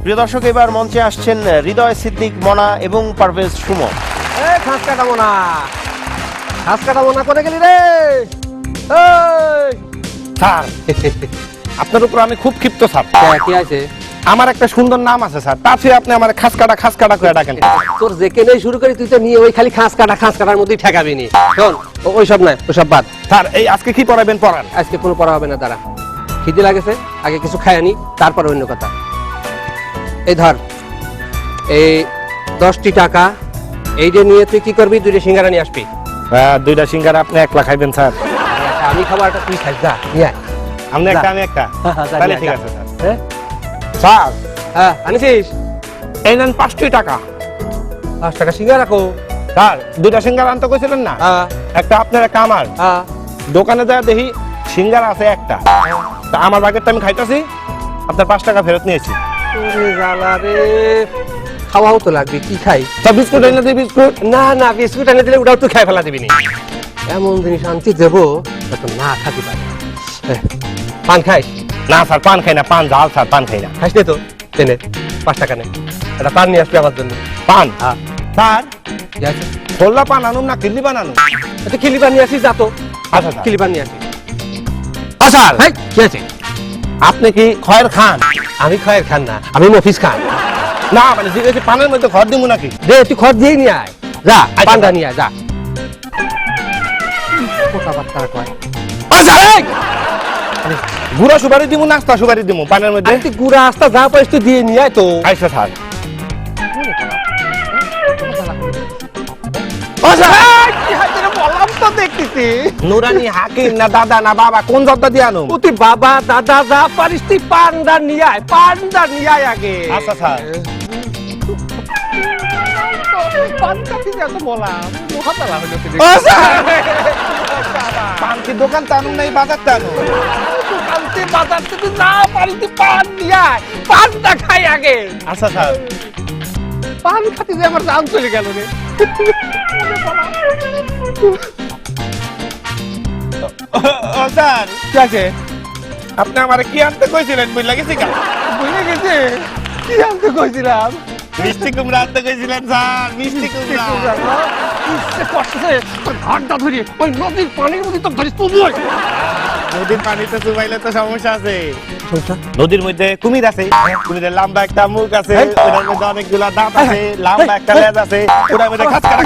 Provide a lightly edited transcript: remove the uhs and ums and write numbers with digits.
প্রিয় দর্শক, এবার মঞ্চে আসছেন হৃদয় সিদ্দিক মনা এবং পারভেজ সুমন। ঘাস কাটাবো না, ঘাস কাটাবো না, করে গেলি রে? স্যার, আপনার উপর আমি খুব ক্ষিপ্ত স্যার। কি আছে? আমার একটা সুন্দর নাম আছে স্যার, তাতে আপনি আমার খাস কাটা করে ডাকেন। তোর যেখানে শুরু করি তুই তো নিয়ে ওই খালি খাস কাটার মধ্যেই ঠেকাবি নি। শোন, ওইসব নাই, ওইসব বাদ। স্যার, এই আজকে কি পড়াবেন পড়ান। আজকে কোনো পড়া হবে না, দাঁড়া। খিদে লাগেছে, আগে কিছু খায় নি, তারপর অন্য কথা। এই ধর, এই 10টি টাকা, এইটা নিয়ে তুই কি করবি? 2টা সিঙ্গারা নিয়ে আসবি। 2টা সিঙ্গারা আপনি একলা খাইবেন স্যার? আমি খাবার একটা তুই খাই, যা নিয়ে আয়। আপনি একটা আমি একটা, তাহলে ঠিক আছে স্যার। স্যার, হ্যাঁ আনিসিস? এই নেন 5টি টাকা। 5 টাকা সিঙ্গারা রাখো। স্যার, 2টা সিঙ্গারা আনতে কইছিলেন না? একটা আপনার একটা আমার। দোকানে যা দেখি সিঙ্গারা আছে একটা, তা আমার বাগেরটা আমি খাইতাছি, আপনার 5 টাকা ফেরত নিয়েছি। খাওয়াও তো লাগবে, কি খাই? তা বিস্কুট এনে দিই। বিস্কুট না, বিস্কুট এনে দিলে ওটাও তুই খাই ফেলা দিবি না। এমন জিনিস আনতে দেবো না খাতে পারে। পান খাই? না স্যার, পান খাই না, পান ঝাল স্যার, পান খাই না। খাইস নে তো? এনে 5 টাকা নে, একটা পান নিয়ে আসবি আমার জন্য। পান? হ্যাঁ। স্যার, কি আছে? খোলা পান আনুন না কিলি পান আনুন? একটা খিলি পান নিয়ে আসিস, যা তো। আচ্ছা স্যার। খিলি পান নিয়ে আসিস। স্যার, কি আছে? আপনি কি খয়ের খান? আমি খয়ের খান না, আমি মফিস খান। না মানে জিজ্ঞেস পানের মধ্যে খড় দিব নাকি? রে তুই খড় দিয়ে নিয়ে আয়, যা পানটা নিয়ে আয়, যা। কথাবার্তা কয়। গুড়া সুপারি দিব, নাস্তা সুপারি দিব পানের মধ্যে? তুই গুড়া আস্তা যা পারিস তুই দিয়ে নিয়ে আয় তো। আচ্ছা স্যার। বললাম তো, দেখতেছি নুরানি হাকিম না দাদা না বাবা, কোন জব্দা দিয়ে আনুম? তুই বাবা দাদা যা পারিস তুই পানটা নিয়ে আয়, পানটা নিয়ে আয় আগে। আচ্ছা স্যার। পান কি দোকান টানুম নাই বাজার টানুম? বাজার থেকে না পারিস তুই পান নিয়ে আয়, পানটা খাই আগে। আচ্ছা স্যার। পান খাতে যে আমার জান চলে গেল রে। ও স্যার, কি আছে? আপনি আমারে কি আনতে কইছিলেন বুঝলা গেছি কা? বুঝে গেছে কি আনতে কইছিলাম? মিষ্টি কুমড়া আনতে কইছিলেন স্যার, মিষ্টি কুমড়া। ঘাটটা ধরি ওই নদীর পানির মধ্যে তো ধরিস তুই। নদীর পানিতে চুবাইলে তো সমস্যা আছে। নদীর মধ্যে কুমির আছে, কুমিরের লম্বা একটা মুখ আছে, ওটার মধ্যে অনেকগুলা দাঁত আছে, লম্বা একটা লেজ আছে, ওটার মধ্যে খাস কাটা